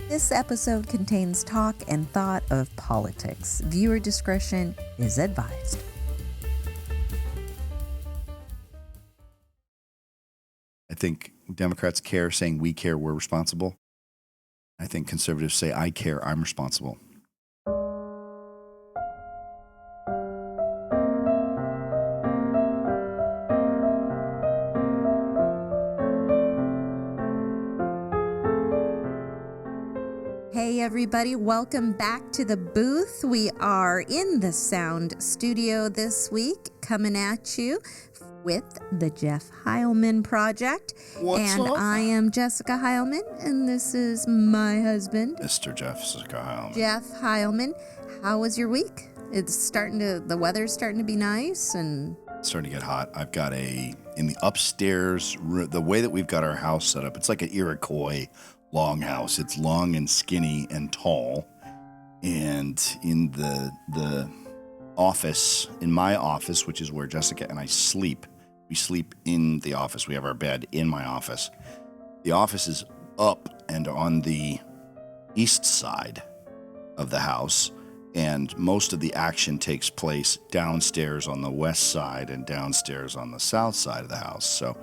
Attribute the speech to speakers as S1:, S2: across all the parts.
S1: This episode contains talk and thought of politics. Viewer discretion is advised.
S2: I think Democrats care, saying we care, we're responsible. I think conservatives say I care, I'm responsible.
S1: Hey everybody, welcome back to the booth. We are in the sound studio this week, coming at you with the Jeff Heilman Project.
S2: What's up?
S1: I am Jessica Heilman, and this is my husband,
S2: Mr. Jessica Heilman.
S1: Jeff Heilman. How was your week? The weather's starting to be nice, and
S2: It's starting to get hot. I've got in the upstairs, the way that we've got our house set up, it's like an Iroquois long house. It's long and skinny and tall. And in the office, in my office, which is where Jessica and I sleep, we sleep in the office. We have our bed in my office. The office is up and on the east side of the house, and most of the action takes place downstairs on the west side and downstairs on the south side of the house. So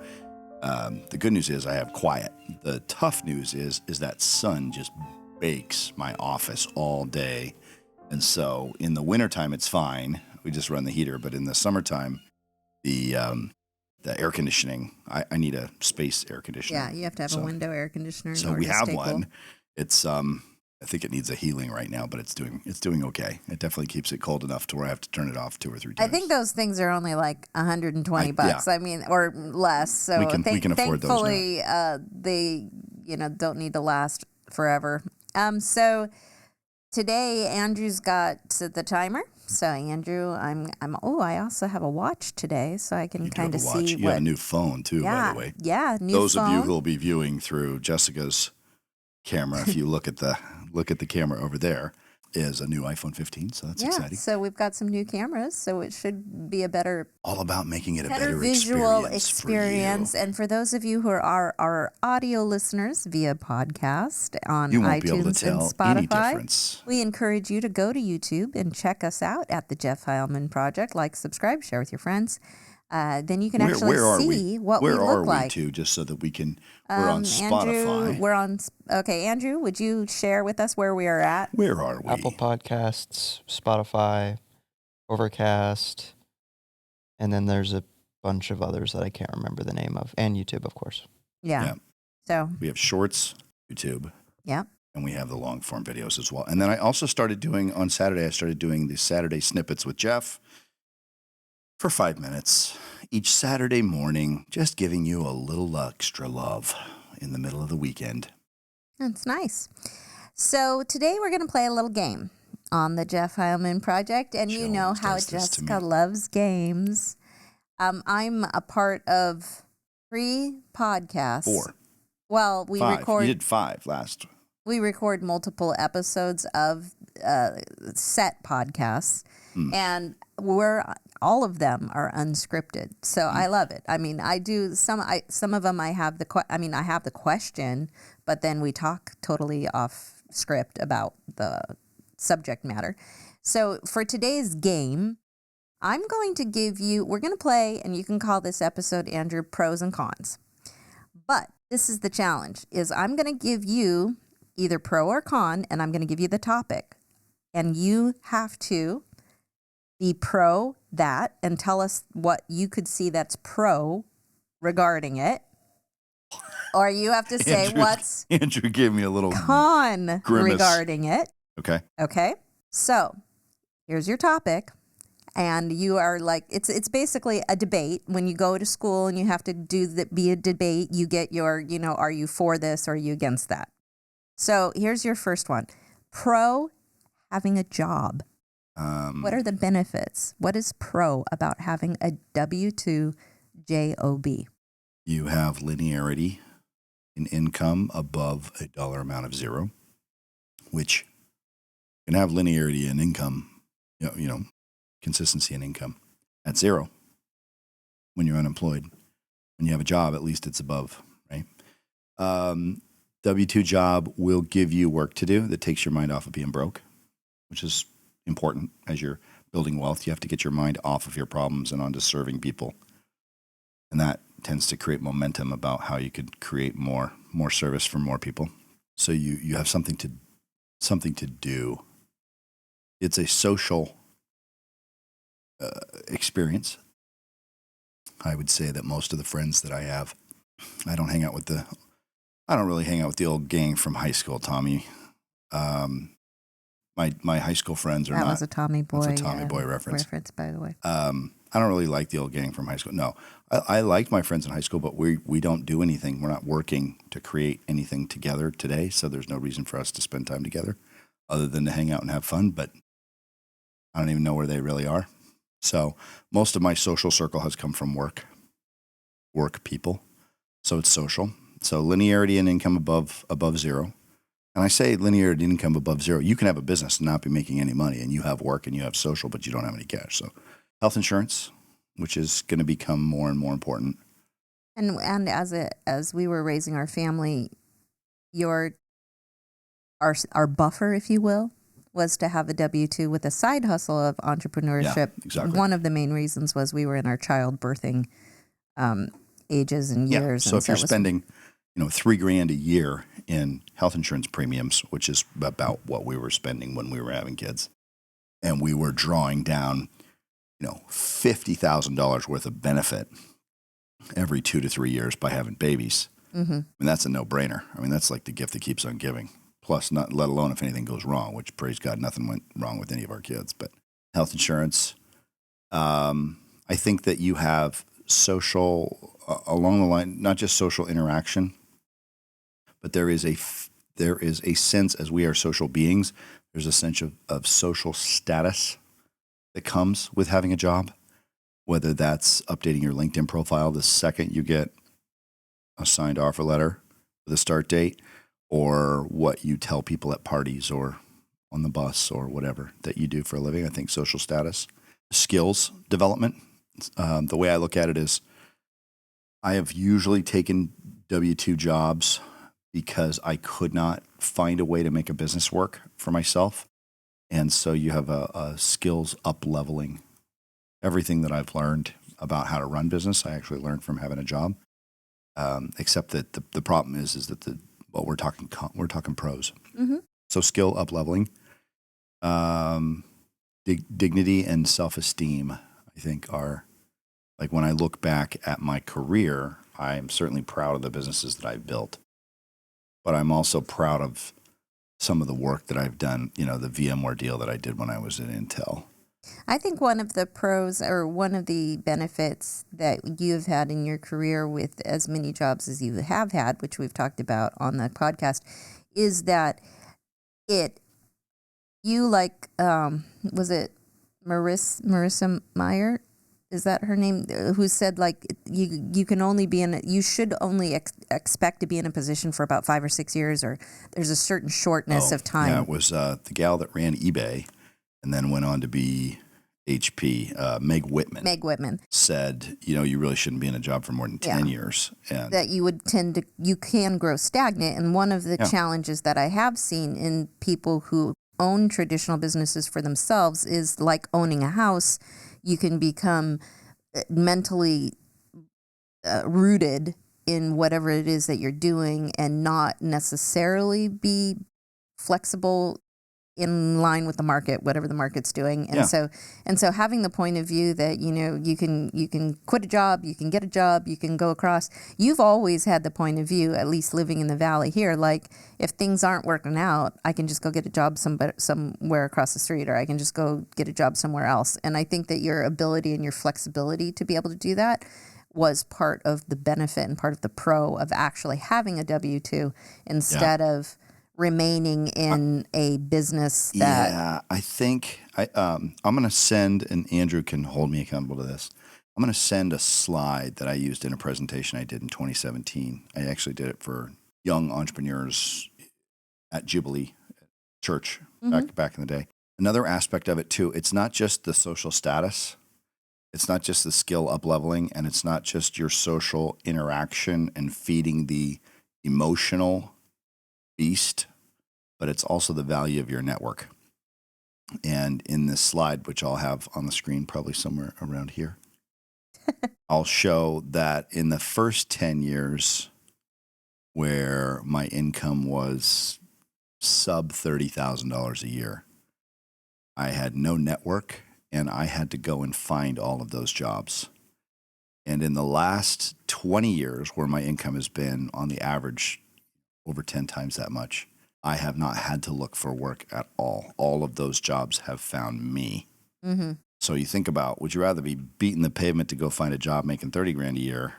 S2: the good news is I have quiet. The tough news is that sun just bakes my office all day. And so in the wintertime, it's fine. We just run the heater. But in the summertime, the air conditioning, I need a space air conditioner.
S1: yeah, you have to have a window air conditioner.
S2: So we have one. It's I think it needs a healing right now, but it's doing okay. It definitely keeps it cold enough to where I have to turn it off 2 or 3 times.
S1: I think those things are only like $120. I mean, or less. So
S2: we can afford those now.
S1: Thankfully, they don't need to last forever. So today Andrew's got the timer. So Andrew, I also have a watch today, so I can kind of see.
S2: You have a new phone too, by the way.
S1: Yeah, new
S2: Those
S1: phone.
S2: of you who will be viewing through Jessica's camera, if you look at the camera over there, is a new iPhone 15. So that's exciting.
S1: So we've got some new cameras, so it should be a better,
S2: all about making it a better
S1: visual
S2: experience.
S1: For you. And for those of you who are our audio listeners via podcast on
S2: You won't be able to
S1: iTunes
S2: tell
S1: and Spotify,
S2: any difference.
S1: we encourage you to go to YouTube and check us out at the Jeff Heilman Project. Like, subscribe, share with your friends. Then you can actually see what we look like.
S2: Where are we to, just so that we can, we're on Spotify.
S1: Andrew, would you share with us where we are at?
S2: Where are we?
S3: Apple Podcasts, Spotify, Overcast, and then there's a bunch of others that I can't remember the name of, and YouTube, of course.
S1: Yeah. So
S2: we have Shorts, YouTube.
S1: Yeah.
S2: And we have the long form videos as well. And then I also started doing, on Saturday, the Saturday snippets with Jeff for 5 minutes each Saturday morning, just giving you a little extra love in the middle of the weekend.
S1: That's nice. So today we're going to play a little game on the Jeff Heilman Project. And you know how Jessica loves games. I'm a part of 3 podcasts.
S2: 4.
S1: Well, we
S2: 5.
S1: record.
S2: You did 5 last.
S1: We record multiple episodes of set podcasts, and all of them are unscripted. So I love it. I mean, I do some of them. I have the question, but then we talk totally off script about the subject matter. So for today's game, I'm going to give you. We're going to play, and you can call this episode, Andrew, pros and cons. But this is the challenge: is I'm going to give you either pro or con, and I'm going to give you the topic, and you have to be pro that and tell us what you could see that's pro regarding it, or you have to say what's
S2: Andrew gave me a little
S1: con
S2: grimace
S1: regarding it. Okay. So here's your topic, and you are like, it's basically a debate. When you go to school and you have to be a debate, you get your, are you for this or are you against that? So here's your first one. Pro having a job. What are the benefits? What is pro about having a W-2 job?
S2: You have linearity in income above a dollar amount of 0, which can have linearity in income, consistency in income at 0 when you're unemployed. When you have a job, at least it's above, right? W-2 job will give you work to do that takes your mind off of being broke, which is important as you're building wealth. You have to get your mind off of your problems and onto serving people. And that tends to create momentum about how you could create more service for more people. So you have something to do. It's a social experience. I would say that most of the friends that I have, I don't really hang out with the old gang from high school, Tommy. My high school friends are not.
S1: That was a Tommy Boy.
S2: That's a Tommy Boy reference.
S1: By the way.
S2: I don't really like the old gang from high school. No, I liked my friends in high school, but we don't do anything. We're not working to create anything together today, so there's no reason for us to spend time together other than to hang out and have fun, but I don't even know where they really are. So most of my social circle has come from work people. So it's social. So linearity and income above zero. And I say linearity and income above zero. You can have a business and not be making any money, and you have work and you have social, but you don't have any cash. So health insurance, which is going to become more and more important.
S1: And as we were raising our family, our buffer, if you will, was to have a W-2 with a side hustle of entrepreneurship.
S2: Yeah, exactly.
S1: One of the main reasons was we were in our childbirthing ages and years.
S2: So
S1: and
S2: if you're spending, $3,000 a year in health insurance premiums, which is about what we were spending when we were having kids, and we were drawing down, $50,000 worth of benefit every 2 to 3 years by having babies.
S1: Mm-hmm.
S2: I mean, that's a no-brainer. I mean, that's like the gift that keeps on giving. Plus, not let alone if anything goes wrong, which praise God, nothing went wrong with any of our kids. But health insurance, I think that you have social along the line, not just social interaction, but there is a sense, as we are social beings, there's a sense of social status that comes with having a job, whether that's updating your LinkedIn profile the second you get a signed offer letter with a start date, or what you tell people at parties or on the bus or whatever that you do for a living. I think social status, skills development. The way I look at it is I have usually taken W-2 jobs because I could not find a way to make a business work for myself. And so you have a skills up-leveling. Everything that I've learned about how to run business, I actually learned from having a job. Except that the problem is that we're talking pros.
S1: Mm-hmm.
S2: So skill up-leveling, dignity and self-esteem, I think are, like when I look back at my career, I am certainly proud of the businesses that I've built. But I'm also proud of some of the work that I've done, the VMware deal that I did when I was at Intel.
S1: I think one of the pros or one of the benefits that you've had in your career with as many jobs as you have had, which we've talked about on the podcast, is that was it Marissa Meyer? Is that her name? Who said you can only be you should only expect to be in a position for about 5 or 6 years, or there's a certain shortness of time.
S2: Yeah, it was the gal that ran eBay and then went on to be HP, Meg Whitman.
S1: Meg Whitman
S2: said, you really shouldn't be in a job for more than 10 years. And
S1: that you can grow stagnant. And one of the challenges that I have seen in people who own traditional businesses for themselves is like owning a house. You can become mentally rooted in whatever it is that you're doing and not necessarily be flexible in line with the market, whatever the market's doing. And so having the point of view that, you can quit a job, you can get a job, you can go across. You've always had the point of view, at least living in the Valley here, like if things aren't working out, I can just go get a job somewhere across the street, or I can just go get a job somewhere else. And I think that your ability and your flexibility to be able to do that was part of the benefit and part of the pro of actually having a W-2 instead of remaining in a business that...
S2: Yeah, I think I'm going to send, and Andrew can hold me accountable to this, I'm going to send a slide that I used in a presentation I did in 2017. I actually did it for young entrepreneurs at Jubilee Church back in the day. Another aspect of it, too, it's not just the social status. It's not just the skill up-leveling, and it's not just your social interaction and feeding the emotional beast, but it's also the value of your network. And in this slide, which I'll have on the screen probably somewhere around here, I'll show that in the first 10 years where my income was sub $30,000 a year, I had no network and I had to go and find all of those jobs. And in the last 20 years where my income has been on the average over 10 times that much, I have not had to look for work at all. All of those jobs have found me.
S1: Mm-hmm.
S2: So you think about, would you rather be beating the pavement to go find a job making 30 grand a year,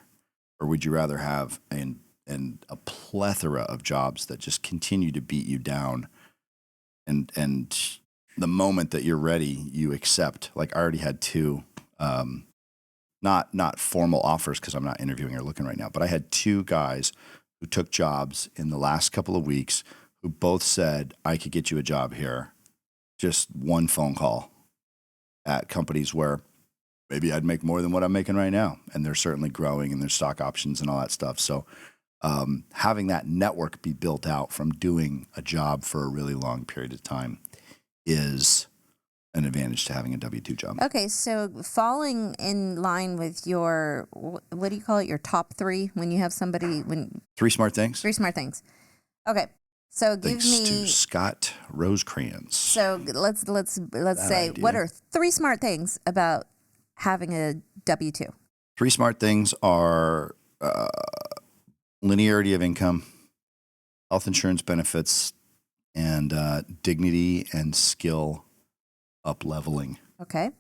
S2: or would you rather have a plethora of jobs that just continue to beat you down, and the moment that you're ready, you accept? Like I already had two, not formal offers because I'm not interviewing or looking right now, but I had two guys who took jobs in the last couple of weeks who both said, I could get you a job here. Just one phone call at companies where maybe I'd make more than what I'm making right now. And they're certainly growing and there's stock options and all that stuff. So having that network be built out from doing a job for a really long period of time is an advantage to having a W-2 job.
S1: Okay, so falling in line with your, what do you call it, your top three when you have somebody,
S2: Three smart things.
S1: Three smart things. Okay, so give
S2: Thanks
S1: me
S2: to Scott Rosecrans.
S1: So let's say,
S2: idea.
S1: what are three smart things about having a W-2?
S2: Three smart things are linearity of income, health insurance benefits, and dignity and skill up-leveling.
S1: Okay.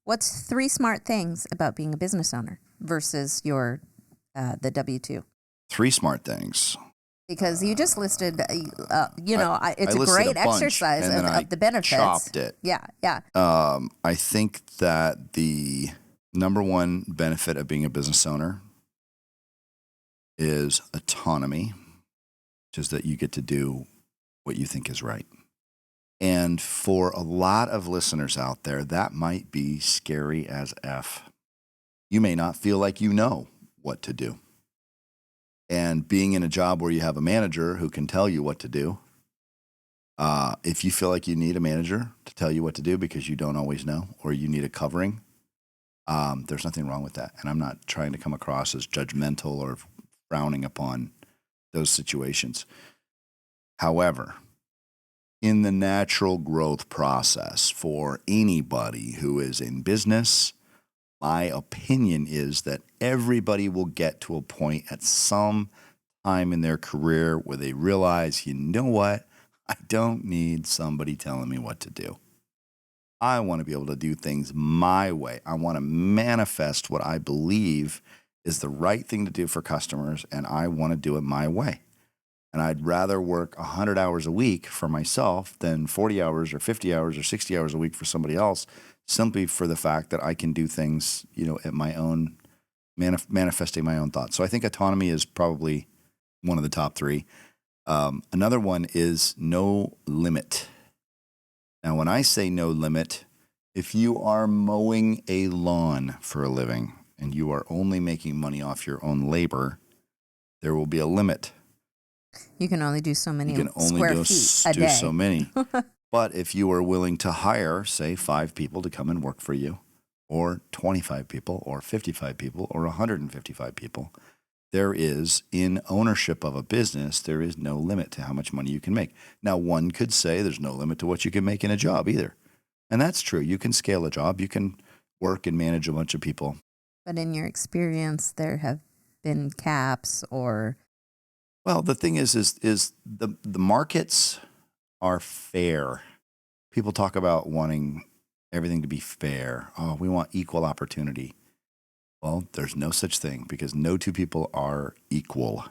S1: What's three smart things about being a business owner versus your the W-2?
S2: Three smart things.
S1: Because you just listed, it's a
S2: listed
S1: great
S2: a bunch,
S1: exercise
S2: and then I
S1: of the benefits.
S2: chopped it.
S1: Yeah.
S2: I think that the number one benefit of being a business owner is autonomy, which is that you get to do what you think is right. And for a lot of listeners out there, that might be scary as F. You may not feel like you know what to do. And being in a job where you have a manager who can tell you what to do, if you feel like you need a manager to tell you what to do because you don't always know, or you need a covering, there's nothing wrong with that. And I'm not trying to come across as judgmental or frowning upon those situations. However, in the natural growth process for anybody who is in business, my opinion is that everybody will get to a point at some time in their career where they realize, you know what? I don't need somebody telling me what to do. I want to be able to do things my way. I want to manifest what I believe is the right thing to do for customers, and I want to do it my way. And I'd rather work 100 hours a week for myself than 40 hours or 50 hours or 60 hours a week for somebody else, simply for the fact that I can do things, at my own, manifesting my own thoughts. So I think autonomy is probably one of the top three. Another one is no limit. Now, when I say no limit, if you are mowing a lawn for a living and you are only making money off your own labor, there will be a limit.
S1: You can only do so many
S2: You can only
S1: square
S2: do
S1: feet a day.
S2: so many. But if you are willing to hire, say, 5 people to come and work for you, or 25 people, or 55 people, or 155 people, there is, in ownership of a business, there is no limit to how much money you can make. Now, one could say there's no limit to what you can make in a job either. And that's true. You can scale a job. You can work and manage a bunch of people.
S1: But in your experience, there have been caps or...
S2: Well, the thing is the markets are fair. People talk about wanting everything to be fair. Oh, we want equal opportunity. Well, there's no such thing because no two people are equal.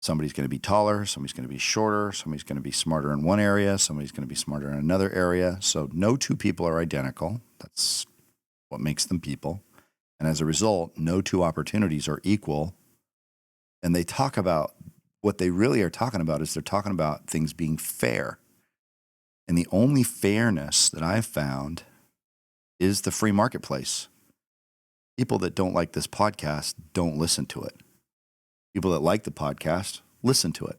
S2: Somebody's going to be taller, somebody's going to be shorter, somebody's going to be smarter in one area, somebody's going to be smarter in another area. So no two people are identical. That's what makes them people. And as a result, no two opportunities are equal. And they talk about, what they really are talking about is they're talking about things being fair. And the only fairness that I've found is the free marketplace. People that don't like this podcast don't listen to it. People that like the podcast listen to it.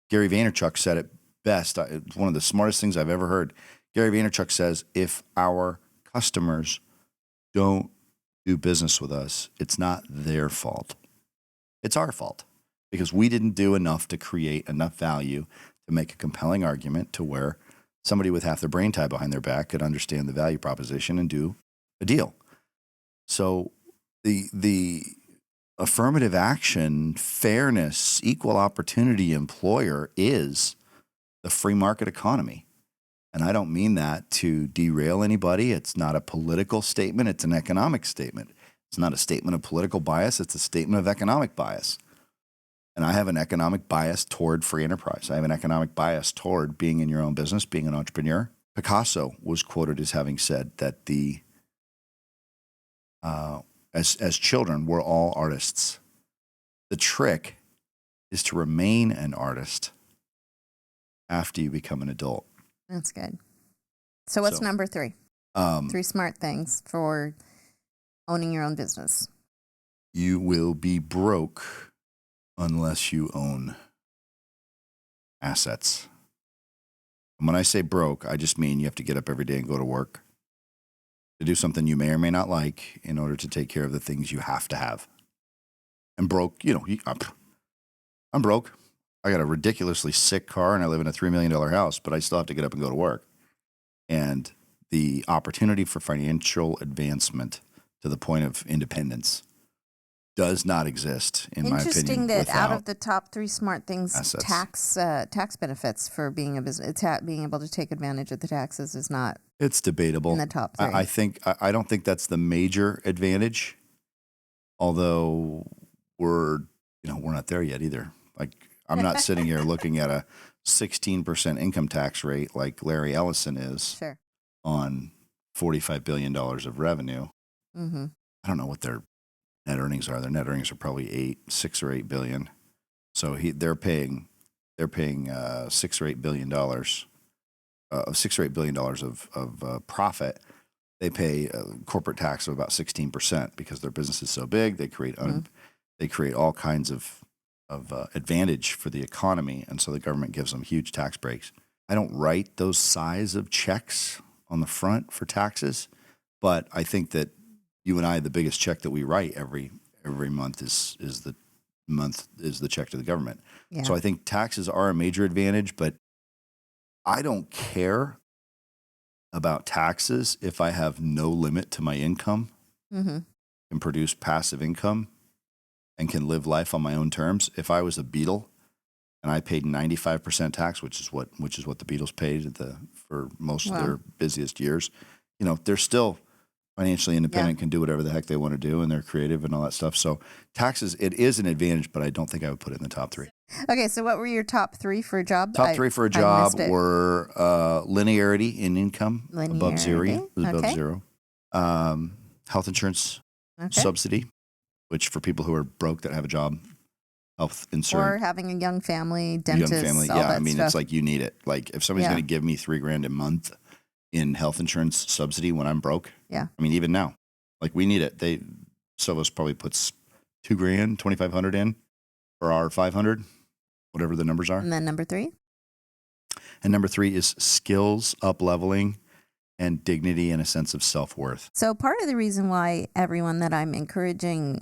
S2: Gary Vaynerchuk said it best. It's one of the smartest things I've ever heard. Gary Vaynerchuk says, if our customers don't do business with us, it's not their fault. It's our fault because we didn't do enough to create enough value to make a compelling argument to where somebody with half their brain tied behind their back could understand the value proposition and do a deal. So the affirmative action, fairness, equal opportunity employer is the free market economy. And I don't mean that to derail anybody. It's not a political statement. It's an economic statement. It's not a statement of political bias. It's a statement of economic bias. And I have an economic bias toward free enterprise. I have an economic bias toward being in your own business, being an entrepreneur. Picasso was quoted as having said that as children, we're all artists. The trick is to remain an artist after you become an adult.
S1: That's good. So what's number 3? 3 smart things for owning your own business.
S2: You will be broke unless you own assets. And when I say broke, I just mean you have to get up every day and go to work to do something you may or may not like in order to take care of the things you have to have. And broke, I'm broke. I got a ridiculously sick car and I live in a $3 million house, but I still have to get up and go to work. And the opportunity for financial advancement to the point of independence does not exist, in my opinion.
S1: Interesting that out of the top 3 smart things,
S2: assets.
S1: tax benefits for being a business, being able to take advantage of the taxes is not.
S2: It's debatable.
S1: In the top 3.
S2: I don't think that's the major advantage, although we're not there yet either. Like, I'm not sitting here looking at a 16% income tax rate like Larry Ellison is on $45 billion of revenue.
S1: Mm-hmm.
S2: I don't know what their net earnings are. Their net earnings are probably 6 or 8 billion. So they're paying $6 or $8 billion of profit. They pay corporate tax of about 16% because their business is so big. They create all kinds of advantage for the economy, and so the government gives them huge tax breaks. I don't write those size of checks on the front for taxes, but I think that you and I, the biggest check that we write every month is the check to the government. Yeah. So I think taxes are a major advantage, but I don't care about taxes if I have no limit to my income and produce passive income and can live life on my own terms. If I was a Beatle and I paid 95% tax, which is what the Beatles paid for most of their busiest years, they're still financially independent, can do whatever the heck they want to do, and they're creative and all that stuff. So taxes, it is an advantage, but I don't think I would put it in the top 3.
S1: Okay, so what were your top 3 for a job?
S2: Top 3 for a job were linearity in income, above zero. Health insurance subsidy, which for people who are broke that have a job, health insurance.
S1: Or having a young family, dentist, all that stuff.
S2: It's like you need it. Like if somebody's going to give me $3,000 a month in health insurance subsidy when I'm broke.
S1: Yeah.
S2: I mean, even now, like we need it. Silvos probably puts $2,000, $2,500 in for our 500, whatever the numbers are.
S1: And then number 3?
S2: And number 3 is skills up leveling and dignity and a sense of self-worth.
S1: So part of the reason why everyone that I'm encouraging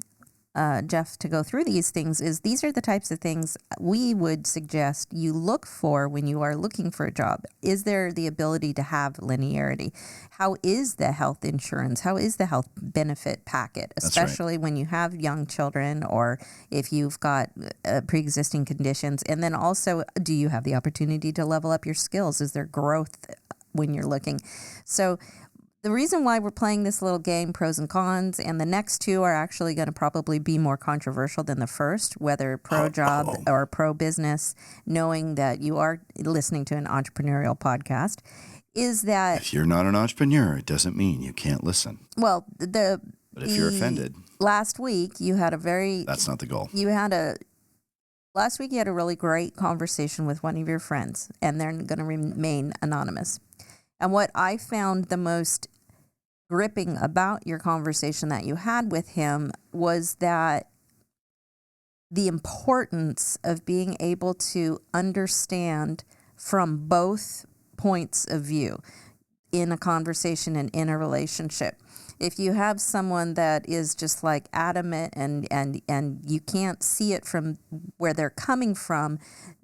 S1: Jeff to go through these things is these are the types of things we would suggest you look for when you are looking for a job. Is there the ability to have linearity? How is the health insurance? How is the health benefit packet, especially when you have young children or if you've got pre-existing conditions? And then also, do you have the opportunity to level up your skills? Is there growth when you're looking? So the reason why we're playing this little game, pros and cons, and the next 2 are actually going to probably be more controversial than the first, whether pro-job or pro-business, knowing that you are listening to an entrepreneurial podcast, is that...
S2: If you're not an entrepreneur, it doesn't mean you can't listen.
S1: Well,
S2: but if you're offended...
S1: Last week, you had a very...
S2: That's not the goal.
S1: Last week, you had a really great conversation with one of your friends, and they're going to remain anonymous. And what I found the most gripping about your conversation that you had with him was that the importance of being able to understand from both points of view in a conversation and in a relationship. If you have someone that is just like adamant and you can't see it from where they're coming from,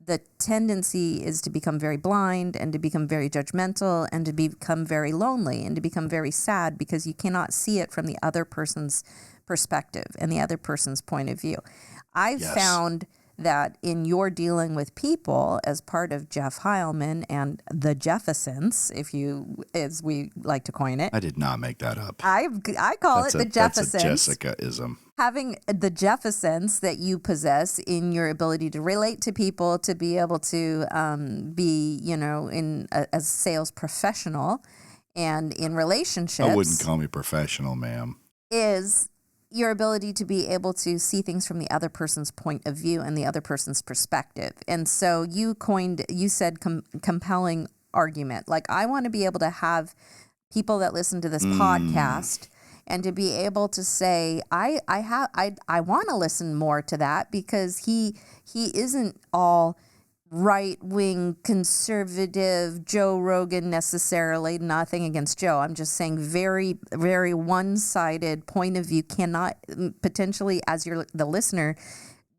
S1: the tendency is to become very blind and to become very judgmental and to become very lonely and to become very sad because you cannot see it from the other person's perspective and the other person's point of view. I've found that in your dealing with people as part of Jeff Heilman and the Jeffersons, as we like to coin it.
S2: I did not make that up.
S1: I call it the Jeffersons.
S2: That's a Jessica-ism.
S1: Having the Jeffersons that you possess in your ability to relate to people, to be able to be, in a sales professional and in relationships.
S2: I wouldn't call me professional, ma'am.
S1: Is your ability to be able to see things from the other person's point of view and the other person's perspective. And so you said compelling argument. Like, I want to be able to have people that listen to this podcast and to be able to say, I want to listen more to that because he isn't all right-wing conservative Joe Rogan necessarily. Nothing against Joe. I'm just saying very, very one-sided point of view cannot potentially, as the listener,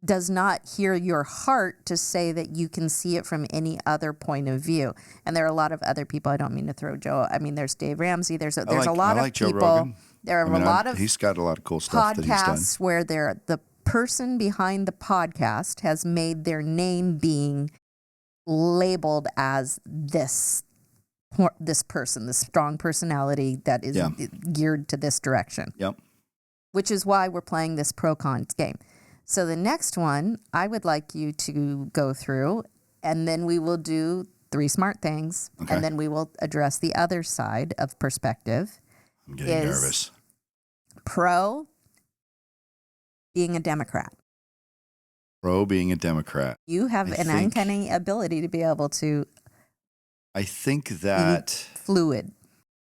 S1: does not hear your heart to say that you can see it from any other point of view. And there are a lot of other people. I don't mean to throw Joe. I mean, there's Dave Ramsey. There's a lot of
S2: Joe
S1: people.
S2: Rogan.
S1: There are a lot of
S2: he's got a lot of cool stuff that he's done.
S1: Podcasts where the person behind the podcast has made their name being labeled as this person, this strong personality that is geared to this direction.
S2: Yep.
S1: Which is why we're playing this pro-cons game. So the next one I would like you to go through, and then we will do 3 smart things, and then we will address the other side of perspective.
S2: I'm getting nervous.
S1: Pro being a Democrat.
S2: Pro being a Democrat.
S1: You have an uncanny ability to be able to.
S2: I think that
S1: fluid.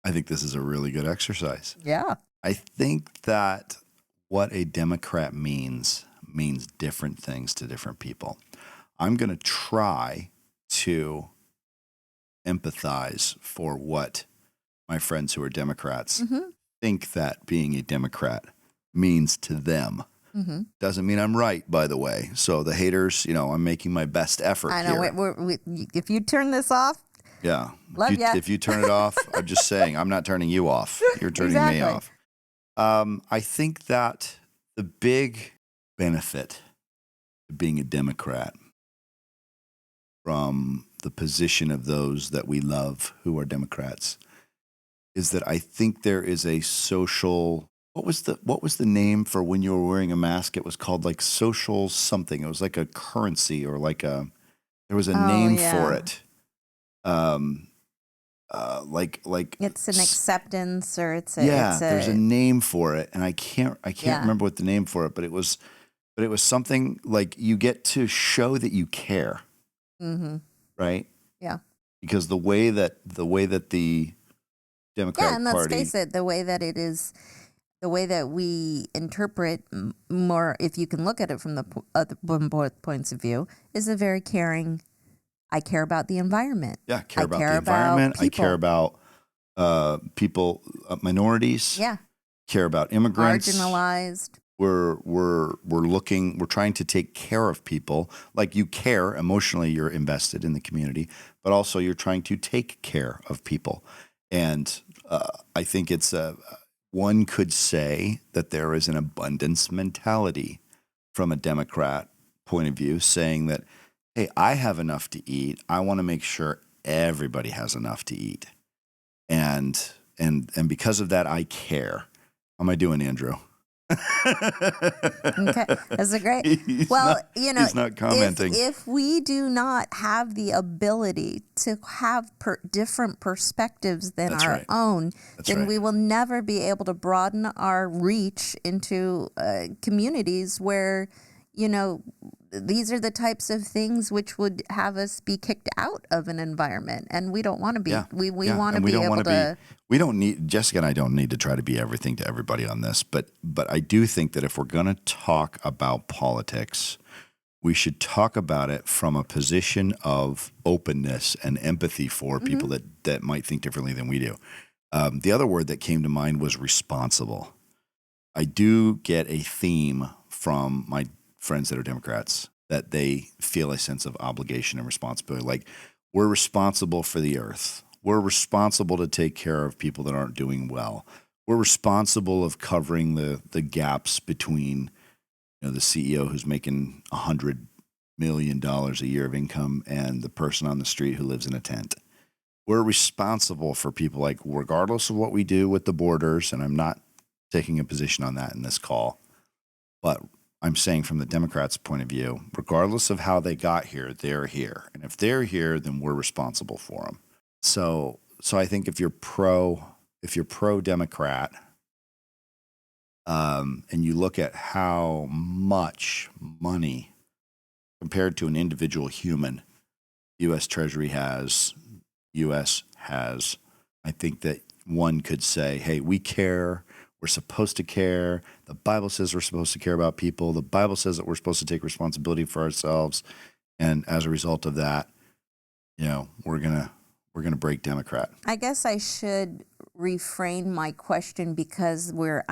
S2: I think this is a really good exercise.
S1: Yeah.
S2: I think that what a Democrat means different things to different people. I'm going to try to empathize for what my friends who are Democrats think that being a Democrat means to them. Doesn't mean I'm right, by the way. So the haters, I'm making my best effort
S1: I know.
S2: here.
S1: If you turn this off,
S2: if you turn it off, I'm just saying, I'm not turning you off. You're turning me off. I think that the big benefit of being a Democrat from the position of those that we love who are Democrats is that I think there is a social. What was the name for when you were wearing a mask? It was called like social something. It was like a currency or there was a name for it. Like
S1: it's an acceptance or
S2: there's a name for it, and I can't remember what the name for it, but it was something like you get to show that you care, right? Yeah, because the way that the Democratic
S1: and let's face it, the way that it is. The way that we interpret more, if you can look at it from both points of view, is a very caring. I care about the environment.
S2: Yeah, I care about the environment. I care about people, minorities.
S1: Yeah,
S2: care about immigrants,
S1: marginalized.
S2: We're trying to take care of people. Like you care emotionally, you're invested in the community, but also you're trying to take care of people. And I think it's one could say that there is an abundance mentality from a Democrat point of view, saying that, hey, I have enough to eat. I want to make sure everybody has enough to eat. And because of that, I care. How am I doing, Andrew?
S1: Okay, that's a great.
S2: He's not commenting.
S1: If we do not have the ability to have different perspectives than our own, then we will never be able to broaden our reach into communities where, these are the types of things which would have us be kicked out of an environment, and we don't want to be. We want to be able to.
S2: We don't need, Jessica and I don't need to try to be everything to everybody on this, but I do think that if we're going to talk about politics, we should talk about it from a position of openness and empathy for people that might think differently than we do. The other word that came to mind was responsible. I do get a theme from my friends that are Democrats that they feel a sense of obligation and responsibility. Like, we're responsible for the earth. We're responsible to take care of people that aren't doing well. We're responsible of covering the gaps between, the CEO who's making $100 million a year of income and the person on the street who lives in a tent. We're responsible for people, like, regardless of what we do with the borders, and I'm not taking a position on that in this call, but I'm saying from the Democrats' point of view, regardless of how they got here, they're here. And if they're here, then we're responsible for them. So I think if you're pro-Democrat, and you look at how much money compared to an individual human U.S. Treasury has, U.S. has, I think that one could say, hey, we care. We're supposed to care. The Bible says we're supposed to care about people. The Bible says that we're supposed to take responsibility for ourselves. And as a result of that, we're gonna break Democrat.
S1: I guess I should reframe my question because we're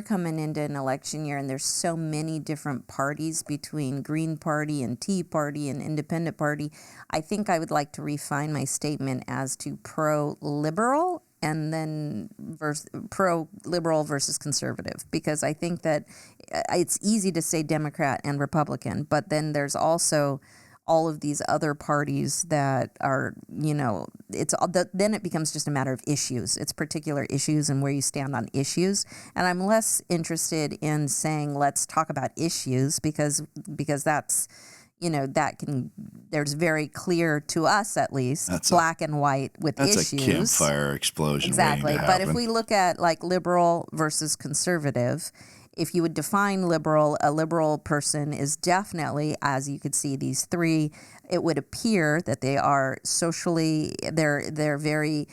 S1: coming into an election year and there's so many different parties between Green Party and Tea Party and Independent Party. I think I would like to refine my statement as to pro-liberal and then pro-liberal versus conservative, because I think that it's easy to say Democrat and Republican, but then there's also all of these other parties that are, then it becomes just a matter of issues. It's particular issues and where you stand on issues. And I'm less interested in saying, let's talk about issues because that's, there's very clear to us, at least, black and white with issues.
S2: That's a campfire explosion.
S1: Exactly.
S2: Waiting to
S1: But
S2: happen.
S1: if we look at like liberal versus conservative, if you would define liberal, a liberal person is definitely, as you could see these three, it would appear that they are socially, they're very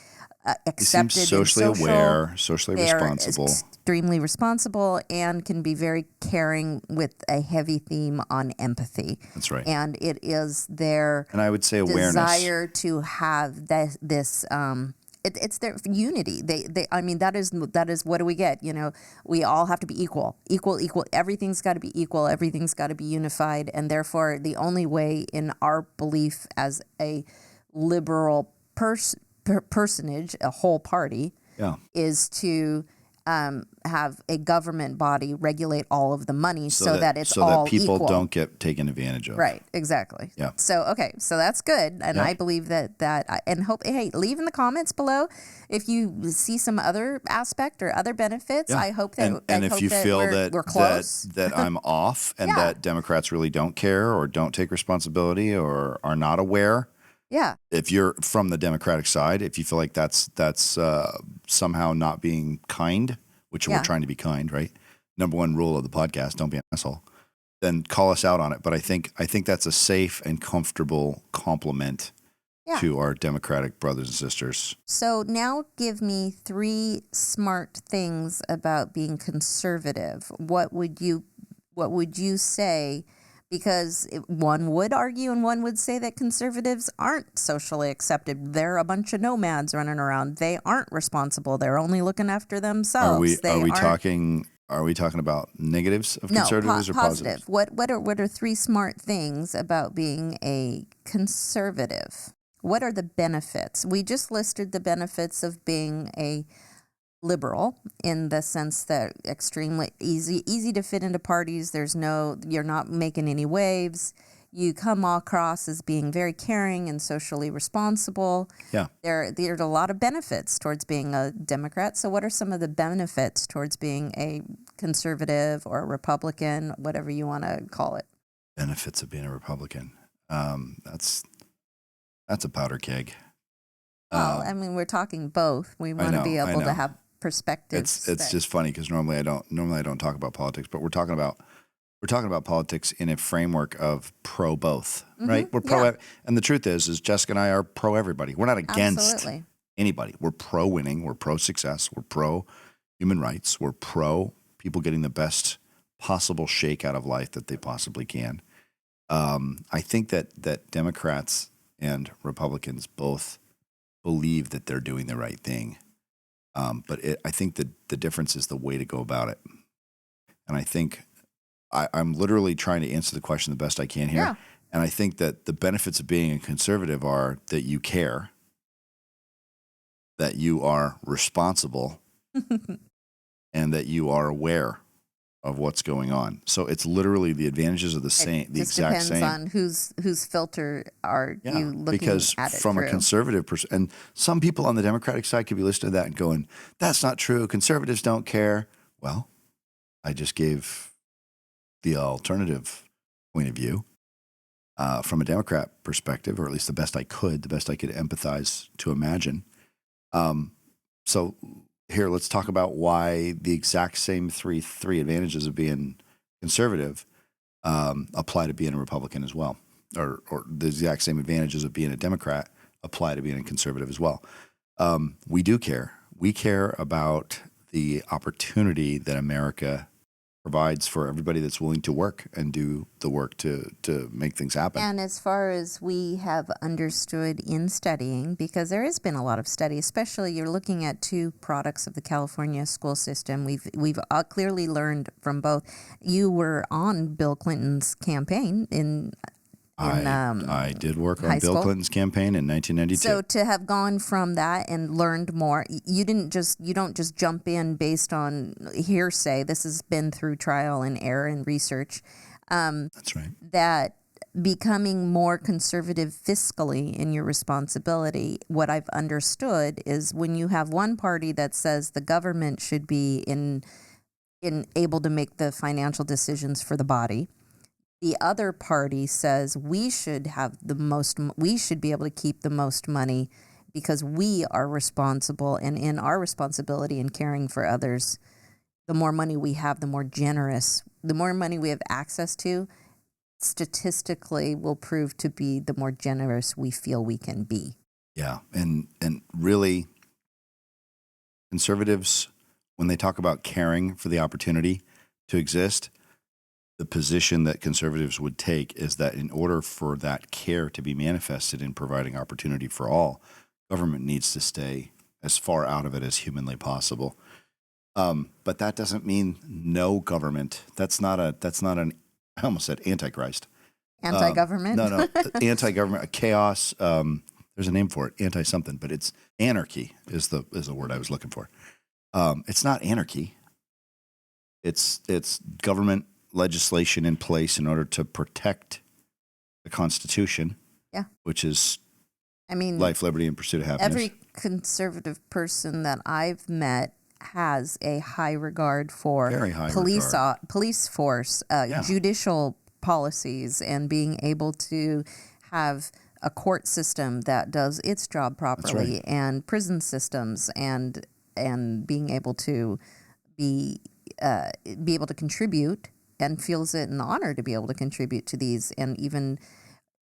S1: accepted,
S2: they seem socially aware, socially responsible,
S1: extremely responsible, and can be very caring with a heavy theme on empathy.
S2: That's right.
S1: And it is their
S2: and I would say awareness,
S1: desire to have this. It's their unity. That is what do we get? We all have to be equal. Everything's got to be equal. Everything's got to be unified. And therefore, the only way in our belief as a liberal personage, a whole party, is to have a government body regulate all of the money so that it's all
S2: that people
S1: equal.
S2: Don't get taken advantage of.
S1: Right, exactly.
S2: Yeah.
S1: So that's good, and I believe that and hope. Hey, leave in the comments below if you see some other aspect or other benefits.
S2: Yeah.
S1: I hope that
S2: and if you feel
S1: we're close.
S2: that I'm off and that Democrats really don't care or don't take responsibility or are not aware.
S1: Yeah.
S2: If you're from the Democratic side, if you feel like that's somehow not being kind, which we're trying to be kind, right? Number one rule of the podcast: don't be an asshole. Then call us out on it. But I think that's a safe and comfortable compliment to our Democratic brothers and sisters.
S1: So now give me 3 smart things about being conservative. What would you say? Because one would argue and one would say that conservatives aren't socially accepted. They're a bunch of nomads running around. They aren't responsible. They're only looking after themselves.
S2: Are we talking about negatives of conservatives or
S1: positive?
S2: positives?
S1: What are 3 smart things about being a conservative? What are the benefits? We just listed the benefits of being a liberal in the sense that extremely easy to fit into parties. You're not making any waves. You come across as being very caring and socially responsible.
S2: Yeah.
S1: There are a lot of benefits towards being a Democrat. So what are some of the benefits towards being a conservative or a Republican, whatever you want to call it?
S2: Benefits of being a Republican. That's a powder keg.
S1: Well, we're talking both. We want to be able to have perspectives.
S2: It's just funny because normally I don't talk about politics, but we're talking about politics in a framework of pro both, right? We're pro, and the truth is Jessica and I are pro everybody. We're not against anybody. We're pro winning. We're pro success. We're pro human rights. We're pro people getting the best possible shake out of life that they possibly can. I think that Democrats and Republicans both believe that they're doing the right thing. But I think that the difference is the way to go about it. And I think I'm literally trying to answer the question the best I can here.
S1: Yeah.
S2: And I think that the benefits of being a conservative are that you care, that you are responsible, and that you are aware of what's going on. So it's literally the advantages of the same, the exact same.
S1: It depends on whose filter are you looking
S2: because
S1: at it
S2: from
S1: through.
S2: a conservative and some people on the Democratic side could be listening to that and going, "That's not true. Conservatives don't care." Well, I just gave the alternative point of view from a Democrat perspective, or at least the best I could empathize to imagine. So here, let's talk about why the exact same three advantages of being conservative apply to being a Republican as well, or the exact same advantages of being a Democrat apply to being a conservative as well. We do care. We care about the opportunity that America provides for everybody that's willing to work and do the work to make things happen.
S1: And as far as we have understood in studying, because there has been a lot of study, especially you're looking at two products of the California school system. We've clearly learned from both. You were on Bill Clinton's campaign in
S2: I did work on
S1: high
S2: Bill
S1: school.
S2: Clinton's campaign in 1992.
S1: So to have gone from that and learned more, you don't just jump in based on hearsay. This has been through trial and error and research.
S2: That's right.
S1: That becoming more conservative fiscally in your responsibility, what I've understood is when you have one party that says the government should be in able to make the financial decisions for the body, the other party says we should be able to keep the most money because we are responsible, and in our responsibility in caring for others, the more money we have, the more money we have access to, statistically will prove to be the more generous we feel we can be.
S2: Yeah. And really, conservatives, when they talk about caring for the opportunity to exist, the position that conservatives would take is that in order for that care to be manifested in providing opportunity for all, government needs to stay as far out of it as humanly possible. But that doesn't mean no government. That's not an, I almost said antichrist.
S1: Anti-government?
S2: No, anti-government, chaos. There's a name for it, anti-something, but it's anarchy is the word I was looking for. It's not anarchy. It's government legislation in place in order to protect the Constitution, which is life, liberty, and pursuit of happiness.
S1: Every conservative person that I've met has a high regard for police force, judicial policies, and being able to have a court system that does its job properly, and prison systems, and being able to be able to contribute, and feels it an honor to be able to contribute to these. And even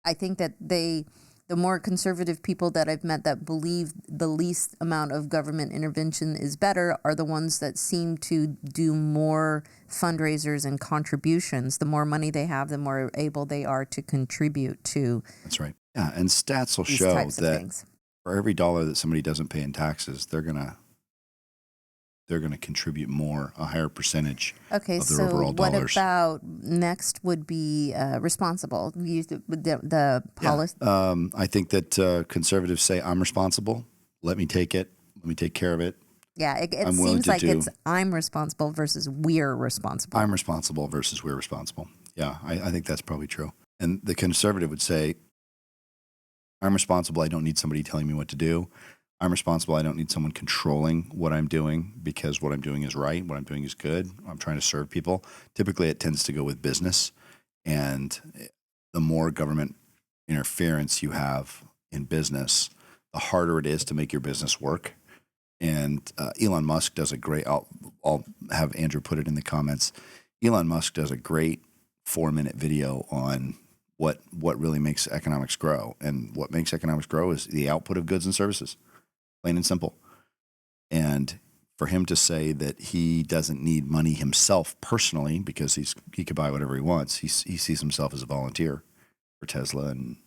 S1: I think that the more conservative people that I've met that believe the least amount of government intervention is better are the ones that seem to do more fundraisers and contributions. The more money they have, the more able they are to contribute to.
S2: That's right. Yeah, and stats will show that for every dollar that somebody doesn't pay in taxes, they're gonna contribute more, a higher percentage of their overall dollars.
S1: What about next would be responsible? The policy.
S2: I think that conservatives say, I'm responsible. Let me take it. Let me take care of it.
S1: Yeah, it seems like it's I'm responsible versus we're responsible.
S2: I'm responsible versus we're responsible. Yeah, I think that's probably true. And the conservative would say, I'm responsible. I don't need somebody telling me what to do. I'm responsible. I don't need someone controlling what I'm doing because what I'm doing is right. What I'm doing is good. I'm trying to serve people. Typically, it tends to go with business. And the more government interference you have in business, the harder it is to make your business work. And Elon Musk does a great, I'll have Andrew put it in the comments. Elon Musk does a great 4-minute video on what really makes economics grow. And what makes economics grow is the output of goods and services. Plain and simple. And for him to say that he doesn't need money himself personally because he could buy whatever he wants, he sees himself as a volunteer. for Tesla, and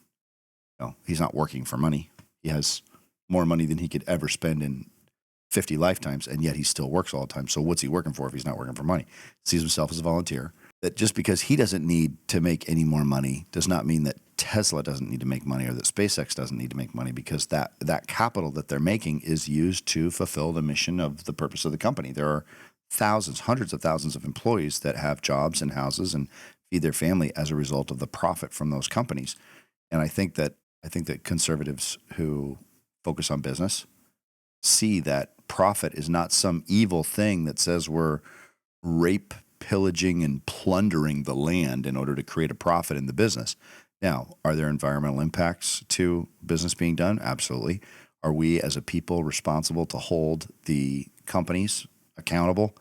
S2: he's not working for money. He has more money than he could ever spend in 50 lifetimes, and yet he still works all the time. So what's he working for if he's not working for money? Sees himself as a volunteer. That just because he doesn't need to make any more money does not mean that Tesla doesn't need to make money or that SpaceX doesn't need to make money, because that capital that they're making is used to fulfill the mission of the purpose of the company. There are thousands, hundreds of thousands of employees that have jobs and houses and feed their family as a result of the profit from those companies. And I think that conservatives who focus on business see that profit is not some evil thing that says we're pillaging and plundering the land in order to create a profit in the business. Now, are there environmental impacts to business being done? Absolutely. Are we as a people responsible to hold the companies accountable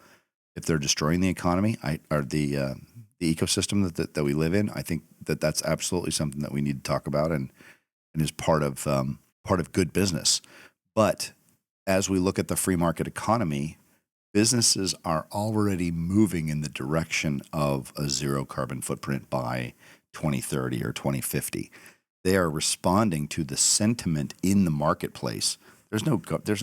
S2: if they're destroying the economy or the ecosystem that we live in? I think that's absolutely something that we need to talk about and is part of good business. But as we look at the free market economy, businesses are already moving in the direction of a zero carbon footprint by 2030 or 2050. They are responding to the sentiment in the marketplace. There's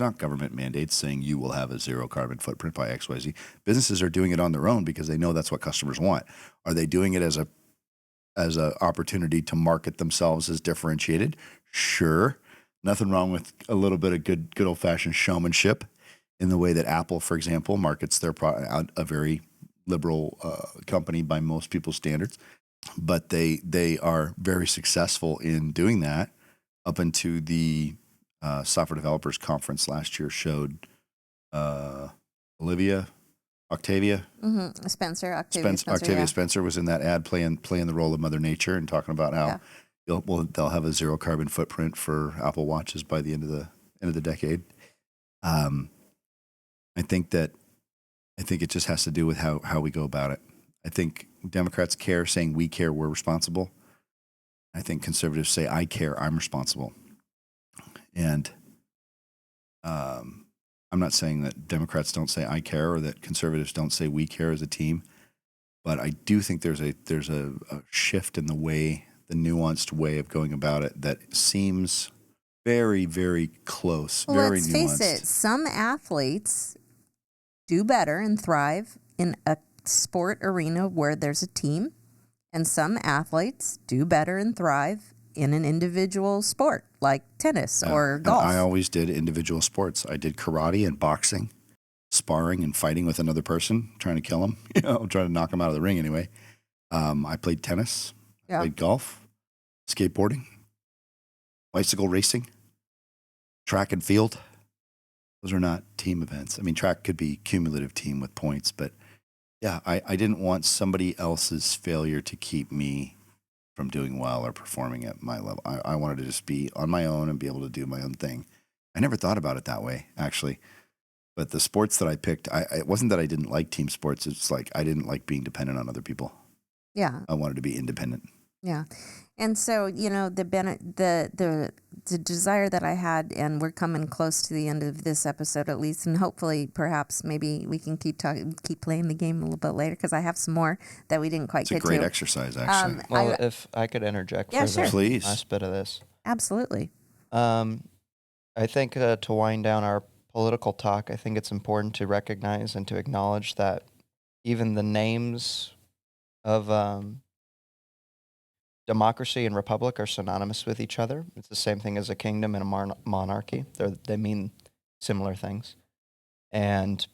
S2: not government mandates saying you will have a zero carbon footprint by XYZ. Businesses are doing it on their own because they know that's what customers want. Are they doing it as a opportunity to market themselves as differentiated? Sure. Nothing wrong with a little bit of good old fashioned showmanship in the way that Apple, for example, markets their product, a very liberal company by most people's standards. But they are very successful in doing that. Up into the Software Developers Conference last year showed Octavia Spencer was in that ad playing the role of Mother Nature and talking about how they'll have a zero carbon footprint for Apple Watches by the end of the decade. I think it just has to do with how we go about it. I think Democrats care, saying we care, we're responsible. I think conservatives say I care, I'm responsible. And I'm not saying that Democrats don't say I care or that conservatives don't say we care as a team, but I do think there's a shift in the nuanced way of going about it that seems very, very close, very
S1: let's
S2: nuanced.
S1: Face it, some athletes do better and thrive in a sport arena where there's a team, and some athletes do better and thrive in an individual sport like tennis or golf.
S2: I always did individual sports. I did karate and boxing, sparring and fighting with another person, trying to kill him, trying to knock him out of the ring anyway. I played tennis, played golf, skateboarding, bicycle racing, track and field. Those are not team events. I mean, track could be cumulative team with points, but yeah, I didn't want somebody else's failure to keep me from doing well or performing at my level. I wanted to just be on my own and be able to do my own thing. I never thought about it that way, actually. But the sports that I picked, it wasn't that I didn't like team sports. It's like I didn't like being dependent on other people.
S1: Yeah.
S2: I wanted to be independent.
S1: Yeah. And so, the desire that I had, and we're coming close to the end of this episode at least, and hopefully perhaps maybe we can keep playing the game a little bit later, because I have some more that we didn't quite get to.
S2: It's a great exercise, actually.
S3: If I could interject
S1: for
S3: the
S2: Please.
S3: last bit of this.
S1: Absolutely.
S3: I think to wind down our political talk, I think it's important to recognize and to acknowledge that even the names of democracy and republic are synonymous with each other. It's the same thing as a kingdom and a monarchy. They mean similar things. And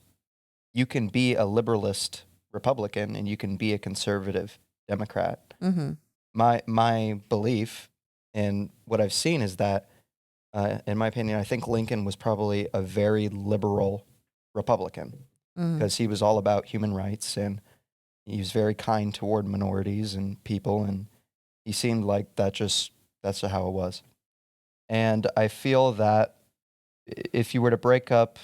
S3: you can be a liberalist Republican and you can be a conservative Democrat.
S1: Mm-hmm.
S3: My belief and what I've seen is that, in my opinion, I think Lincoln was probably a very liberal Republican because he was all about human rights and he was very kind toward minorities and people, and he seemed like that's how it was. And I feel that if you were to break up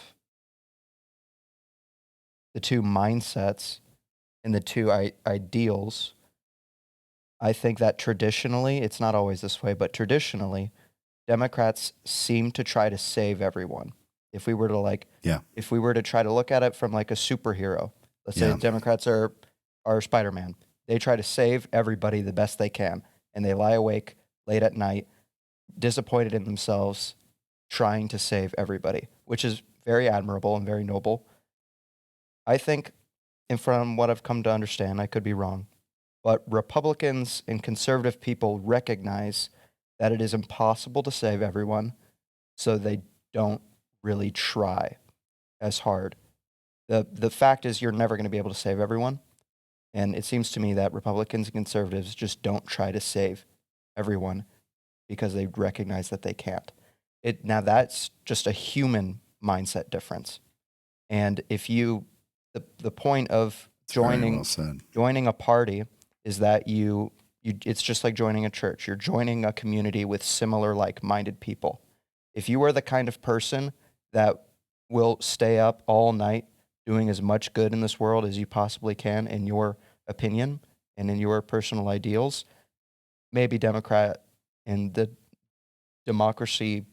S3: the two mindsets and the two ideals, I think that traditionally, it's not always this way, but traditionally, Democrats seem to try to save everyone. If we were to try to look at it from like a superhero, let's say Democrats are Spider-Man. They try to save everybody the best they can. and they lie awake late at night, disappointed in themselves, trying to save everybody, which is very admirable and very noble. I think, and from what I've come to understand, I could be wrong, but Republicans and conservative people recognize that it is impossible to save everyone, so they don't really try as hard. The fact is, you're never going to be able to save everyone, and it seems to me that Republicans and conservatives just don't try to save everyone because they recognize that they can't. Now that's just a human mindset difference. And if you, the point of joining a party is that you it's just like joining a church. You're joining a community with similar like-minded people. If you are the kind of person that will stay up all night doing as much good in this world as you possibly can in your opinion and in your personal ideals, maybe Democrat and the democracy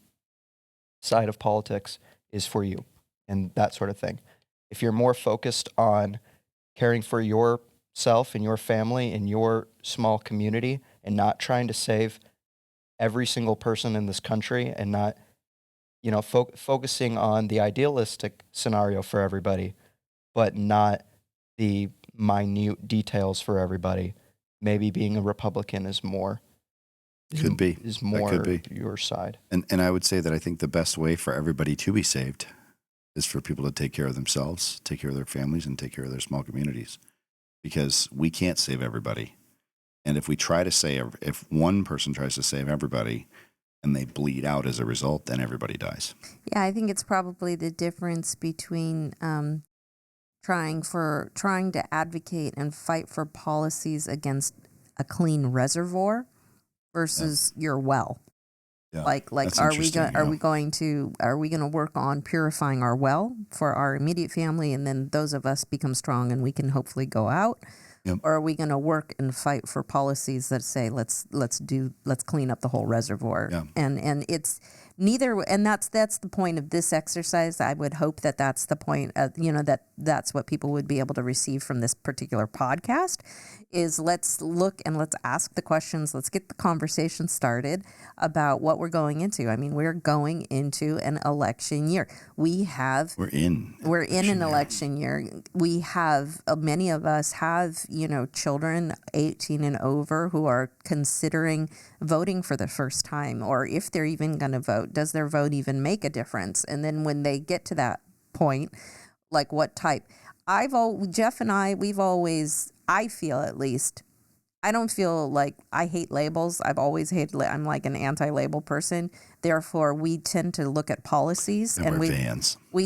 S3: side of politics is for you and that sort of thing. If you're more focused on caring for yourself and your family and your small community and not trying to save every single person in this country and not, focusing on the idealistic scenario for everybody, but not the minute details for everybody, maybe being a Republican is more
S2: Could be.
S3: Is more
S2: That could be.
S3: your side.
S2: And I would say that I think the best way for everybody to be saved is for people to take care of themselves, take care of their families, and take care of their small communities. Because we can't save everybody. And if we try to save, if one person tries to save everybody and they bleed out as a result, then everybody dies.
S1: Yeah, I think it's probably the difference between trying to advocate and fight for policies against a clean reservoir versus your well.
S2: Yeah,
S1: Like
S2: that's
S1: are we
S2: interesting,
S1: going to work on purifying our well for our immediate family, and then those of us become strong and we can hopefully go out?
S2: Yep.
S1: Or are we going to work and fight for policies that say let's clean up the whole reservoir?
S2: Yeah.
S1: And it's neither, and that's the point of this exercise. I would hope that that's the point of, that's what people would be able to receive from this particular podcast is let's look and let's ask the questions. Let's get the conversation started about what we're going into. I mean, we're going into an election year. We're in an election year. We have, many of us have, children 18 and over who are considering voting for the first time, or if they're even going to vote, does their vote even make a difference? And then when they get to that point, like what type? Jeff and I, we've always, I feel at least, I don't feel like I hate labels. I've always hated, I'm like an anti-label person. Therefore, we tend to look at policies
S2: and
S1: we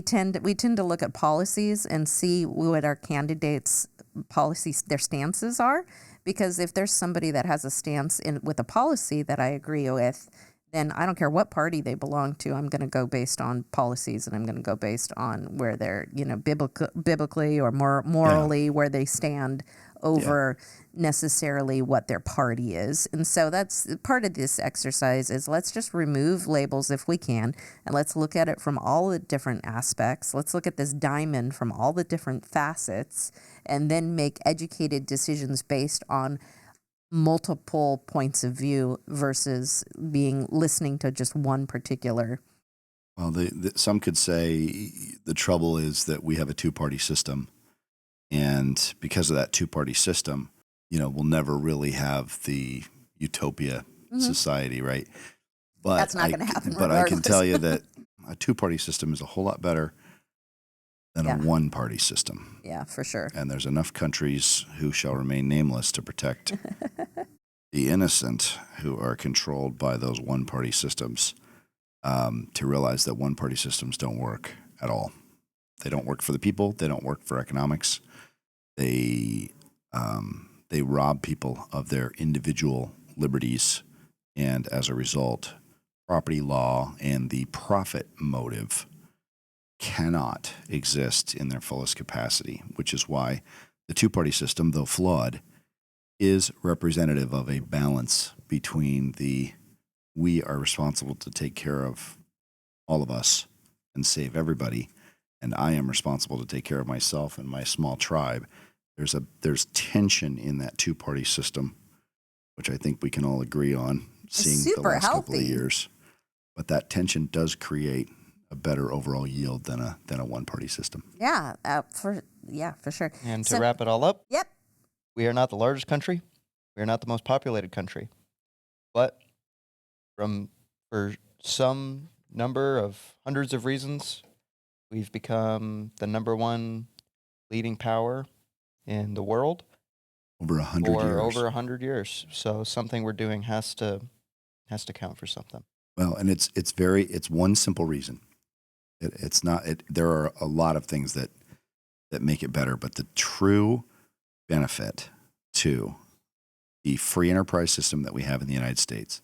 S1: tend to look at policies and see what our candidates' policies, their stances are. Because if there's somebody that has a stance with a policy that I agree with, then I don't care what party they belong to. I'm going to go based on policies, and I'm going to go based on where they're, biblically or morally where they stand over necessarily what their party is. And so that's part of this exercise is let's just remove labels if we can, and let's look at it from all the different aspects. Let's look at this diamond from all the different facets and then make educated decisions based on multiple points of view versus listening to just one particular.
S2: Well, some could say the trouble is that we have a two-party system. And because of that two-party system, we'll never really have the utopia society, right? But
S1: that's not going to happen.
S2: But I can tell you that a two-party system is a whole lot better than a one-party system.
S1: Yeah, for sure.
S2: And there's enough countries who shall remain nameless to protect the innocent who are controlled by those one-party systems to realize that one-party systems don't work at all. They don't work for the people. They don't work for economics. They rob people of their individual liberties, and as a result, property law and the profit motive cannot exist in their fullest capacity, which is why the two-party system, though flawed, is representative of a balance between we are responsible to take care of all of us and save everybody, and I am responsible to take care of myself and my small tribe. There's tension in that two-party system which I think we can all agree on seeing the
S1: super
S2: last couple of
S1: healthy.
S2: years. But that tension does create a better overall yield than a one-party system.
S1: Yeah, for sure.
S3: And to wrap it all up,
S1: Yep.
S3: we are not the largest country. We are not the most populated country. But for some number of hundreds of reasons, we've become the number one leading power in the world
S2: Over 100 years.
S3: for over 100 years. So something we're doing has to count for something.
S2: Well, and it's one simple reason. There are a lot of things that make it better, but the true benefit to the free enterprise system that we have in the United States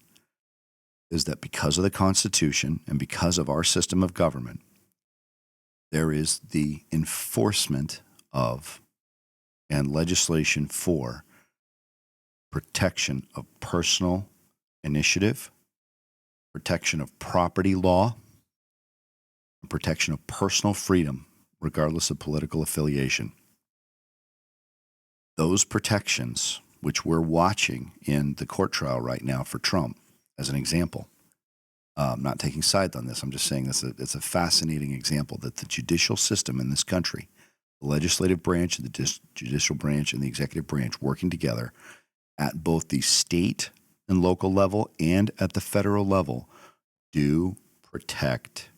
S2: is that because of the Constitution and because of our system of government, there is the enforcement of and legislation for protection of personal initiative, protection of property law, and protection of personal freedom, regardless of political affiliation. Those protections, which we're watching in the court trial right now for Trump, as an example. I'm not taking sides on this. I'm just saying it's a fascinating example that the judicial system in this country, the legislative branch, the judicial branch, and the executive branch working together at both the state and local level and at the federal level do protect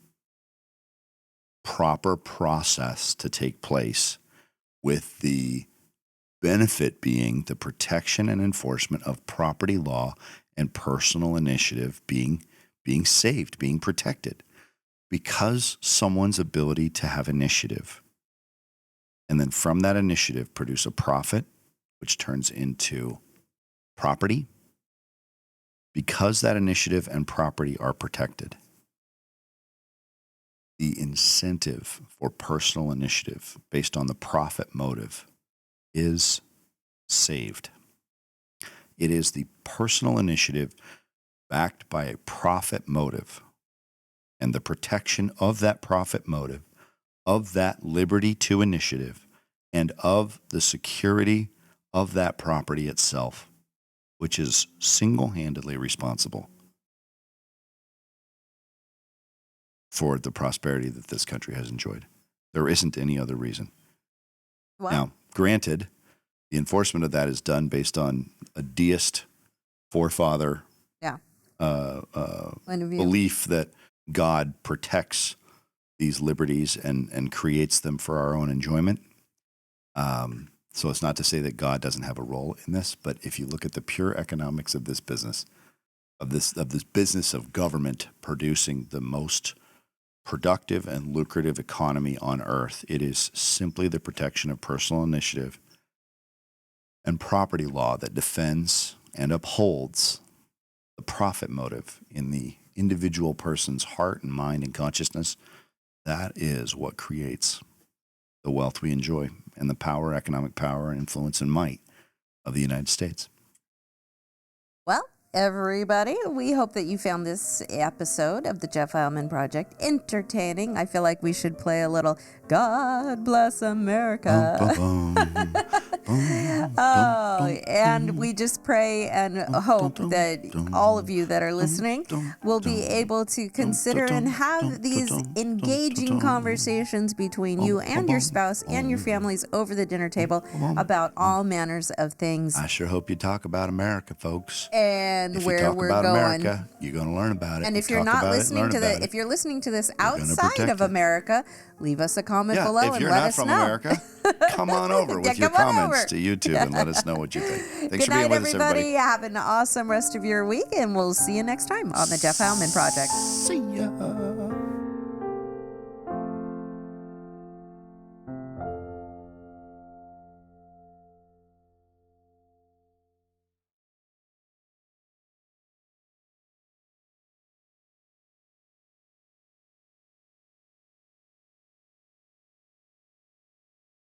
S2: proper process to take place, with the benefit being the protection and enforcement of property law and personal initiative being saved, being protected. Because someone's ability to have initiative and then from that initiative produce a profit, which turns into property, because that initiative and property are protected, the incentive for personal initiative based on the profit motive is saved. It is the personal initiative backed by a profit motive and the protection of that profit motive, of that liberty to initiative, and of the security of that property itself, which is single-handedly responsible for the prosperity that this country has enjoyed. There isn't any other reason.
S1: Wow.
S2: Now, granted, the enforcement of that is done based on a deist forefather
S1: Point of view.
S2: belief that God protects these liberties and creates them for our own enjoyment. So it's not to say that God doesn't have a role in this, but if you look at the pure economics of this business, of this business of government producing the most productive and lucrative economy on earth, it is simply the protection of personal initiative and property law that defends and upholds the profit motive in the individual person's heart and mind and consciousness. That is what creates the wealth we enjoy and the power, economic power, influence, and might of the United States.
S1: Well, everybody, we hope that you found this episode of the Jeff Heilman Project entertaining. I feel like we should play a little God Bless America. And we just pray and hope that all of you that are listening will be able to consider and have these engaging conversations between you and your spouse and your families over the dinner table about all manners of things.
S2: I sure hope you talk about America, folks.
S1: And
S2: if
S1: where
S2: you talk
S1: we're
S2: about
S1: going.
S2: America, you're going to learn about it.
S1: And if you're not listening to if you're listening to this outside of America, leave us a comment below and let us know.
S2: If you're not from America, come on over with your comments to YouTube and let us know what you think. Thanks
S1: Good
S2: for being
S1: night,
S2: with us, everybody.
S1: Have an awesome rest of your week, and we'll see you next time on the Jeff Heilman Project.
S2: See ya.